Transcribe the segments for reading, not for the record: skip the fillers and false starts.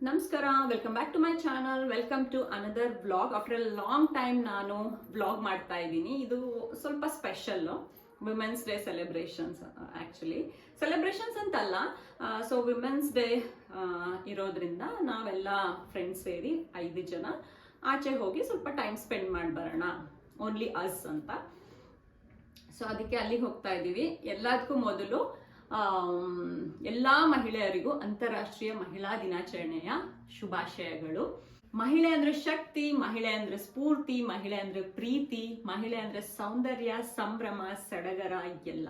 ನಮಸ್ಕಾರ, welcome back to my channel. Welcome to another vlog. After a long time ನಾನು vlog ಮಾಡ್ತಾ ಇದ್ದೀನಿ. ಇದು ಸ್ವಲ್ಪ special women's day celebrations. Actually celebrations ಅಂತಲ್ಲ, ಸೊ ವಿಮೆನ್ಸ್ ಡೇ ಇರೋದ್ರಿಂದ ನಾವೆಲ್ಲ ಫ್ರೆಂಡ್ಸ್ ಸೇರಿ 5 ಜನ ಆಚೆ ಹೋಗಿ ಸ್ವಲ್ಪ ಟೈಮ್ ಸ್ಪೆಂಡ್ ಮಾಡಿ ಬರೋಣ, ಓನ್ಲಿ ಅಸ್ ಅಂತ. ಸೊ ಅದಕ್ಕೆ ಅಲ್ಲಿಗೆ ಹೋಗ್ತಾ ಇದ್ದೀವಿ. ಎಲ್ಲದಕ್ಕೂ ಮೊದಲು ಎಲ್ಲಾ ಮಹಿಳೆಯರಿಗೂ ಅಂತಾರಾಷ್ಟ್ರೀಯ ಮಹಿಳಾ ದಿನಾಚರಣೆಯ ಶುಭಾಶಯಗಳು. ಮಹಿಳೆ ಅಂದ್ರೆ ಶಕ್ತಿ, ಮಹಿಳೆ ಅಂದ್ರೆ ಸ್ಫೂರ್ತಿ, ಮಹಿಳೆ ಅಂದ್ರೆ ಪ್ರೀತಿ, ಮಹಿಳೆ ಅಂದ್ರೆ ಸೌಂದರ್ಯ, ಸಂಭ್ರಮ, ಸಡಗರ ಎಲ್ಲ.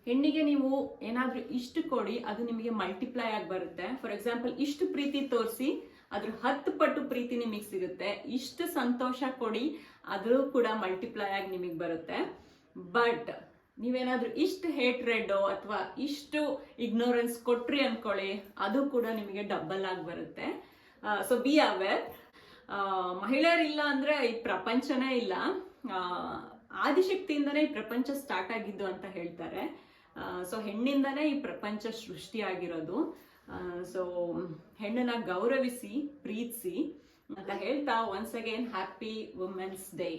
ಹೆಣ್ಣಿಗೆ ನೀವು ಏನಾದ್ರೂ ಇಷ್ಟು ಕೊಡಿ, ಅದು ನಿಮಗೆ ಮಲ್ಟಿಪ್ಲೈ ಆಗಿ ಬರುತ್ತೆ. ಫಾರ್ ಎಕ್ಸಾಂಪಲ್, ಇಷ್ಟು ಪ್ರೀತಿ ತೋರಿಸಿ ಅದ್ರ 10 ಪಟ್ಟು ಪ್ರೀತಿ ನಿಮಗೆ ಸಿಗುತ್ತೆ. ಇಷ್ಟು ಸಂತೋಷ ಕೊಡಿ, ಅದು ಕೂಡ ಮಲ್ಟಿಪ್ಲೈ ಆಗಿ ನಿಮಗೆ ಬರುತ್ತೆ. ಬಟ್ ನೀವೇನಾದ್ರೂ ಇಷ್ಟು ಹೇಟ್ರೆಡ್ ಅಥವಾ ಇಷ್ಟು ಇಗ್ನೋರೆನ್ಸ್ ಕೊಟ್ರಿ ಅನ್ಕೊಳ್ಳಿ, ಅದು ಕೂಡ ನಿಮಗೆ ಡಬಲ್ ಆಗಿ ಬರುತ್ತೆ. So be aware. ಮಹಿಳೆಯರಿಲ್ಲ ಅಂದ್ರೆ ಈ ಪ್ರಪಂಚನೇ ಇಲ್ಲ. ಆದಿಶಕ್ತಿಯಿಂದನೇ ಈ ಪ್ರಪಂಚ ಸ್ಟಾರ್ಟ್ ಆಗಿದ್ದು ಅಂತ ಹೇಳ್ತಾರೆ. ಸೊ ಹೆಣ್ಣಿಂದನೇ ಈ ಪ್ರಪಂಚ ಸೃಷ್ಟಿಯಾಗಿರೋದು. ಸೊ ಹೆಣ್ಣನ್ನ ಗೌರವಿಸಿ, ಪ್ರೀತಿಸಿ ಅಂತ ಹೇಳ್ತಾ once again happy women's day.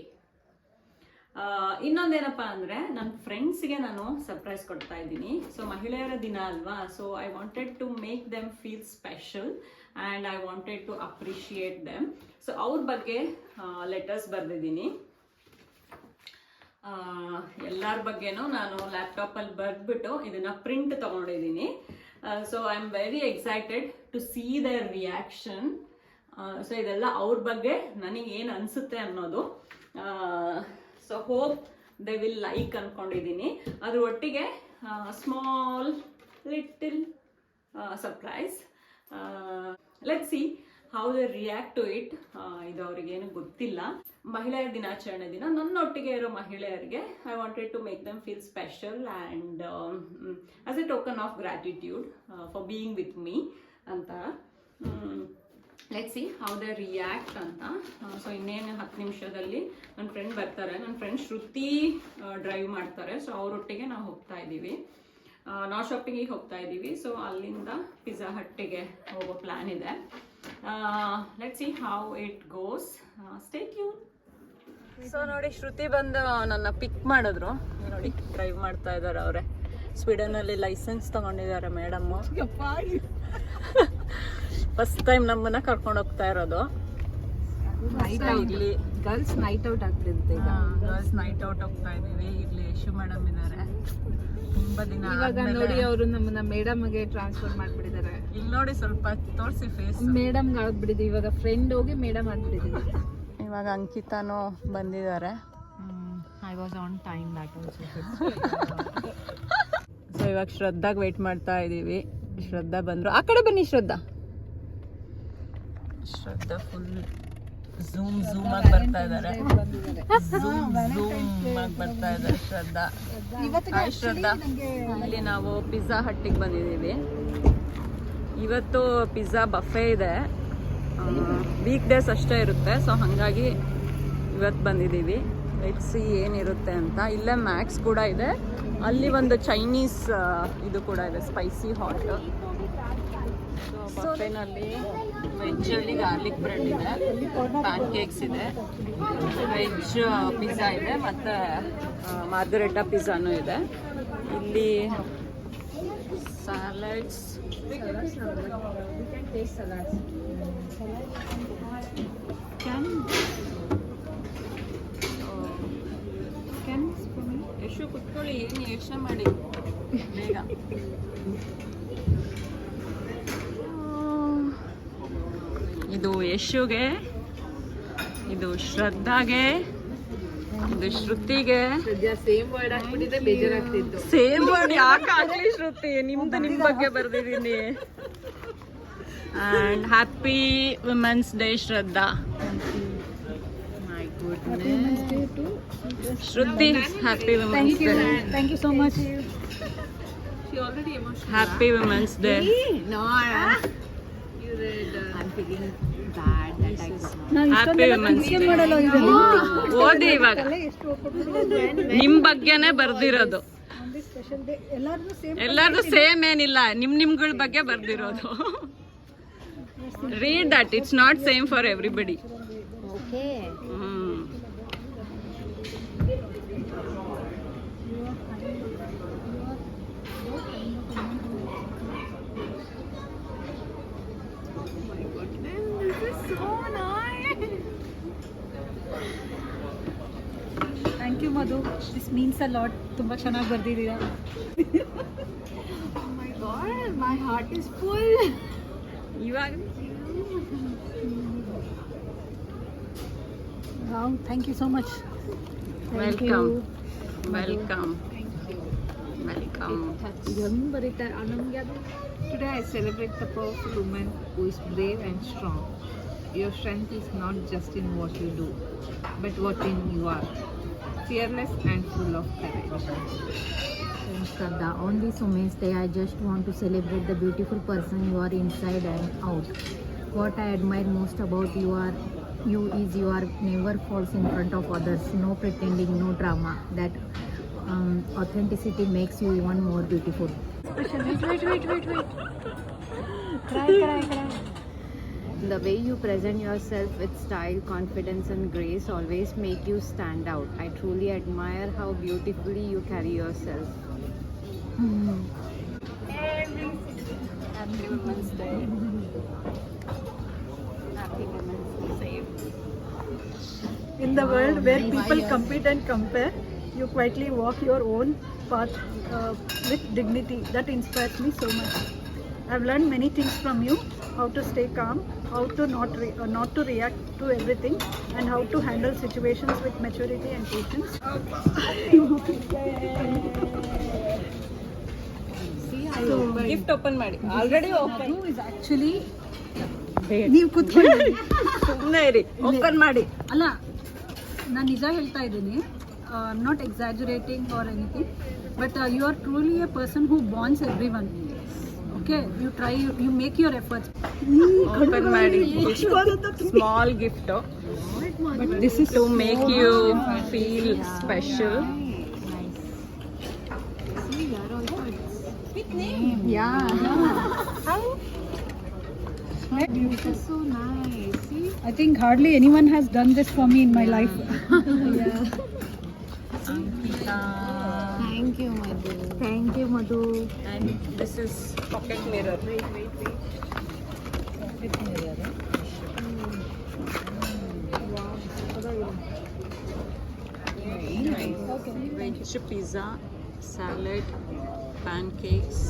ಇನ್ನೊಂದೇನಪ್ಪಾ ಅಂದ್ರೆ, ನನ್ನ ಫ್ರೆಂಡ್ಸ್ಗೆ ನಾನು ಸರ್ಪ್ರೈಸ್ ಕೊಡ್ತಾ ಇದ್ದೀನಿ. ಸೊ ಮಹಿಳೆಯರ ದಿನ ಅಲ್ವಾ, so I wanted to make them feel special and I wanted to appreciate them. So ಅವ್ರ ಬಗ್ಗೆ ಲೆಟರ್ಸ್ ಬರೆದಿದ್ದೀನಿ. ಎಲ್ಲರ ಬಗ್ಗೆನೂ ನಾನು ಲ್ಯಾಪ್ಟಾಪಲ್ಲಿ ಬರೆದ್ಬಿಟ್ಟು ಇದನ್ನ ಪ್ರಿಂಟ್ ತಗೊಂಡಿದ್ದೀನಿ. So I am very excited to see their reaction. So ಇದೆಲ್ಲ ಅವ್ರ ಬಗ್ಗೆ ನನಗೆ ಏನು ಅನಿಸುತ್ತೆ ಅನ್ನೋದು. So hope they will like ಅನ್ಕೊಂಡಿದ್ದೀನಿ. ಅದ್ರ ಒಟ್ಟಿಗೆ small little surprise. Let's see how they react to it. ಇದು ಅವ್ರಿಗೇನು ಗೊತ್ತಿಲ್ಲ. ಮಹಿಳೆಯರ ದಿನಾಚರಣೆ ದಿನ ನನ್ನೊಟ್ಟಿಗೆ ಇರೋ ಮಹಿಳೆಯರಿಗೆ I wanted to make them feel special and as a token of gratitude for being with me ಅಂತ. Let's see how they react ಅಂತ. ಸೊ ಇನ್ನೇನು 10 ನಿಮಿಷದಲ್ಲಿ ನನ್ನ ಫ್ರೆಂಡ್ ಬರ್ತಾರೆ. ನನ್ನ ಫ್ರೆಂಡ್ ಶ್ರುತಿ ಡ್ರೈವ್ ಮಾಡ್ತಾರೆ. ಸೊ ಅವರೊಟ್ಟಿಗೆ ನಾವು ಹೋಗ್ತಾ ಇದ್ದೀವಿ. ನಾರ್ತ್ ಶಾಪಿಂಗಿಗೆ ಹೋಗ್ತಾ ಇದ್ದೀವಿ. ಸೊ ಅಲ್ಲಿಂದ ಪಿಜ್ಜಾ ಹಟ್ಟಿಗೆ ಹೋಗೋ ಪ್ಲ್ಯಾನ್ ಇದೆ. Let's see how it goes. Stay tune. So ನೋಡಿ, ಶ್ರುತಿ ಬಂದು ನನ್ನ ಪಿಕ್ ಮಾಡಿದ್ರು. ನೋಡಿ, ಡ್ರೈವ್ ಮಾಡ್ತಾ ಇದ್ದಾರೆ ಅವರೇ. ಸ್ವೀಡನಲ್ಲಿ ಲೈಸೆನ್ಸ್ ತಗೊಂಡಿದ್ದಾರೆ ಮೇಡಮ್ಮು. ಫಸ್ಟ್ ಟೈಮ್ ನಮ್ಮನ್ನ ಕರ್ಕೊಂಡು ಹೋಗ್ತಾ ಇರೋದು. ಇಲ್ಲಿ ಗರ್ಲ್ಸ್ ನೈಟ್ ಔಟ್ ಆಗ್ತಿರುತ್ತೆ. ಗರ್ಲ್ಸ್ ನೈಟ್ ಔಟ್ ಹೋಗ್ತಾ ಇದೀವಿ. ಇಲ್ಲಿ ಯಶು ಮೇಡಮ್ ಇದ್ದಾರೆ. ತುಂಬಾ ದಿನ ಇವಾಗ ನೋಡಿ, ಅವರು ನಮ್ಮನ್ನ ಮೇಡಮ್ಗೆ ಟ್ರಾನ್ಸ್ಫರ್ ಮಾಡ್ಬಿಟ್ಟಿದ್ದಾರೆ. ಇಲ್ಲಿ ನೋಡಿ, ಸ್ವಲ್ಪ ತೋರಿಸಿ ಫೇಸ್. ಮೇಡಮ್ ಆಗ್ಬಿಟ್ಟಿದ್ವಿ ಇವಾಗ. ಫ್ರೆಂಡ್ ಹೋಗಿ ಮೇಡಮ್ ಆಗ್ಬಿಟ್ಟಿದ್ವಿ. ಇವಾಗ ಅಂಕಿತಾನು ಬಂದಿದ್ದಾರೆ. I was on time that also. So ಇವಾಗ ಶ್ರದ್ಧಾಗ್ ವೇಟ್ ಮಾಡ್ತಾ ಇದೀವಿ. ಶ್ರದ್ಧಾ ಬಂದ್ರು. ಆ ಕಡೆ ಬನ್ನಿ ಶ್ರದ್ಧಾ. ಶ್ರದ್ಧಾ ಫುಲ್ ಝೂಮ್ ಆಗಿ ಬರ್ತಾ ಇದ್ದಾರೆ. ಝೂಮ್ ಆಗಿ ಬರ್ತಾ ಇದ್ದಾರೆ ಶ್ರದ್ಧಾ. ಹಾಯ್ ಶ್ರದ್ಧಾ. ಇಲ್ಲಿ ನಾವು ಪಿಜ್ಜಾ ಹಟ್ಟಿಗೆ ಬಂದಿದ್ದೀವಿ. ಇವತ್ತು ಪಿಜ್ಜಾ ಬಫೆ ಇದೆ. ವೀಕ್ ಡೇಸ್ ಅಷ್ಟೇ ಇರುತ್ತೆ. ಸೊ ಹಾಗಾಗಿ ಇವತ್ತು ಬಂದಿದ್ದೀವಿ. ಲೆಟ್ಸ್ ಸಿ ಏನಿರುತ್ತೆ ಅಂತ. ಇಲ್ಲೇ ಮ್ಯಾಕ್ಸ್ ಕೂಡ ಇದೆ. ಅಲ್ಲಿ ಒಂದು ಚೈನೀಸ್ ಇದು ಕೂಡ ಇದೆ, ಸ್ಪೈಸಿ ಹಾಟ್. ಬಫೆನಲ್ಲಿ ವೆಜ್ಜಲ್ಲಿ ಗಾರ್ಲಿಕ್ ಬ್ರೆಡ್ ಇದೆ, ಪ್ಯಾನ್ ಕೇಕ್ಸ್ ಇದೆ, ವೆಜ್ ಪಿಜ್ಜಾ ಇದೆ, ಮತ್ತು ಮಾರ್ಗರೆಟಾ ಪಿಜ್ಜಾನು ಇದೆ. ಇಲ್ಲಿ ಸ್ಯಾಲಡ್ಸ್, ಎಷ್ಟು ಕುತ್ಕೊಳ್ಳಿ, ಏನು ಯೋಚನೆ ಮಾಡಿ ಬೇಗ. ಇದು ಯಶುಗೆ, ಇದು ಶ್ರದ್ಧಾಗೆ, ಇದು ಶ್ರುತಿಗೆ. ಸೇಮ್ ವರ್ಡ್ ಆಗ್ಬಿಟ್ಟಿದೆ, ಬೇಜಾರಾಗ್ತಿತ್ತು. ಸೇಮ್ ವರ್ಡ್ ಯಾಕೆ ಆಗ್ಲಿ ಶ್ರುತಿ, ನಿಮ್ದು ನಿಮ್ ಬಗ್ಗೆ ಬರ್ದಿದ್ದೀನಿ. And happy women's day Shraddha. My goodness. Shruti, happy women's day. Thank you so much. Happy women's day. I'm feeling bad that I happy women's day. ಓದಿ ಇವಾಗ. ನಿಮ್ ಬಗ್ಗೆನೆ ಬರ್ದಿರೋದು. ಎಲ್ಲಾರ್ದು ಸೇಮ್ ಏನಿಲ್ಲ, ನಿಮ್ಗಳ ಬಗ್ಗೆ ಬರ್ದಿರೋದು. Read that. It's not same for everybody. Okay. Hmm. Thank you Madhu, this means a lot. ತುಂಬ ಚೆನ್ನಾಗಿ ಬರ್ದಿದ್ದೀರಾ. Oh my god, my heart is full. ಇವಾಗ wow, thank you so much. Welcome welcome welcome. ಹೆಂಗ್ ಬರೀತಾರೆ ನಮ್ಗೆ ಅದು. Today I celebrate the powerful woman who is brave and strong. Your strength is not just in what you do, but what in you are. Fearless and full of courage. Shraddha, on this Women's Day, I just want to celebrate the beautiful person you are inside and out. What I admire most about you is you are never false in front of others. No pretending, no drama. That authenticity makes you even more beautiful. Wait. Cry. The way you present yourself with style, confidence and grace always make you stand out. I truly admire how beautifully you carry yourself. Happy Women's Day. Happy Women's Day. In the world where people compete and compare, you quietly walk your own path with dignity. That inspires me so much. I've learned many things from you: how to stay calm, how to not to react to everything, and how to handle situations with maturity and patience. Gift open ಮಾಡಿ. Already open Is actually ನೀವು ಕೂತ್ಕೊಳ್ಳಿ. ಸುಮ್ಮನೆ ಇರಿ, open ಮಾಡಿ. ಅಲ್ಲ, ನಾನು ನಿಜ ಹೇಳ್ತಾ ಇದ್ದೀನಿ. I am not exaggerating or anything, but you are truly a person who bonds everyone. Okay, you try, you make your efforts. Open ಮಾಡಿ. Small gift but this is to make you feel special. This is so nice. See? I think hardly anyone has done this for me in my life. Thank you, Madhu. And this is pocket mirror. Veg pizza, salad, pancakes.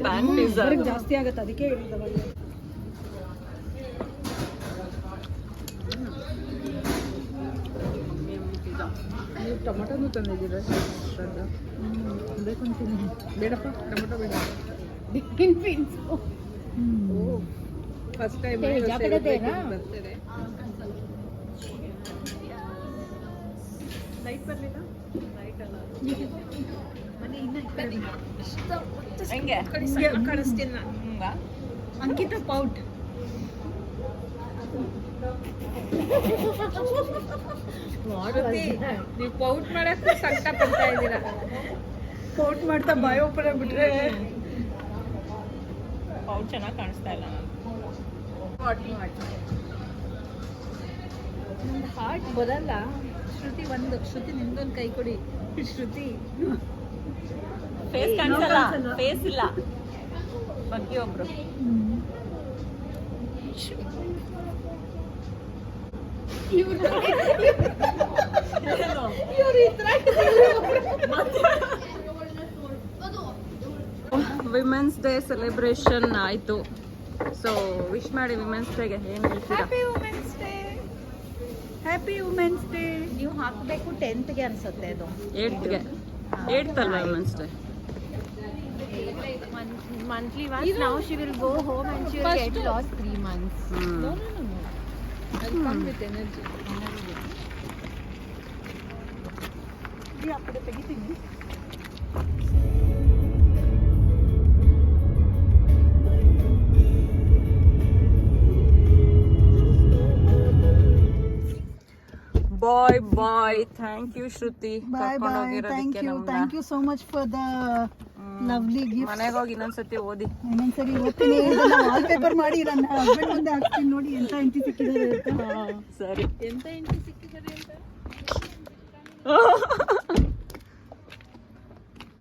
Pan pizza. ಜಾಸ್ತಿ ಆಗುತ್ತೆ, ಅದಕ್ಕೆ ಹೇಳಿದ್ದವ. ನೀವು ಟೊಮೊಟೊನು ತಂದಿದ್ದೀರಾ ಶ್ರದ್ಧಾ? ಬೇಕು ಅಂತೀನಿ. ಬೇಡಪ್ಪ, tomato ಬೇಡ. First time ಬರ್ತದೆ. Light ಬರಲಿಲ್ಲ. ಹೆಂಗೆ ಕಳಿಸ್ತೀನಿ ನಾನು. ಅಂಕಿತ ಪೌಟ್. ನೀವು ಪೌಟ್ ಮಾಡಕ್ಕೆ ಸಂಕಟ ಪಡ್ತಾ ಇದ್ದೀರಾ. ಪೌಟ್ ಮಾಡ್ತಾ ಬಾಯಿ ಓಪನ್ ಆಗ್ಬಿಟ್ರೆ ಪೌಚ್ ಚೆನ್ನಾಗಿ ಕಾಣಿಸ್ತಾ ಇಲ್ಲ. ನಂದು ಹಾರ್ಟ್ ಬರಲ್ಲ. ಶ್ರುತಿ ನಿಮ್ದೊಂದು ಕೈ ಕೊಡಿ. ಶ್ರುತಿ ಫೇಸ್ ಕಾಣಿಸಲ್ಲ, ಫೇಸ್ ಇಲ್ಲ. ಬಗ್ಗೆ ಒಬ್ರು ವಿಮೆನ್ಸ್ ಡೇ ಸೆಲೆಬ್ರೇಷನ್ ಆಯ್ತು. ಸೊ ವಿಶ್ ಮಾಡಿ ವಿಮೆನ್ಸ್ ಡೇಗೆ ಏನು ಹೇಳ್ತೀರಾ? Happy women's day. ನೀವು ಹಾಕಬೇಕು 10th ಗೆ ಅನ್ಸುತ್ತೆ ಅದು. 8th ಅಲ್ವಾ women's day? Monthly once. Now she will go home and she will get lost 3 months. No. I'll come with energy. ಆ ಕಡೆ ತೆಗಿತೀನಿ. ಬಾಯ್ ಬಾಯ್ ಬಾಯ್. ಥ್ಯಾಂಕ್ ಯು ಶ್ರುತಿ ಬಾಯ್ ಕರ್ಕೊಂಡು ಬಾಯ್. ಹೋಗಿರೋದಕ್ಕೆ ನಮ್ನ. Thank you so much for the lovely gift. ಮನೆಗೆ ಹೋಗಿ ಇನ್ನೊಂದ್ಸತಿ ಓದಿ. ಇನ್ನೊಂದ್ಸರಿ ಓದ್ತೀನಿ, ವಾಲ್ ಪೇಪರ್ ಮಾಡಿ ನನ್ನ ಹಸ್ಬೆಂಡ್ ಮುಂದೆ ಹಾಕ್ತೀನಿ ನೋಡಿ ಎಂತ ಹೆಂಡತಿ ಸಿಕ್ಕಿದ್ದಾರೆ ಅಂತ. ಸರಿ. ಎಂತ ಹೆಂಡತಿ ಸಿಕ್ಕಿದ್ದಾರೆ ಅಂತ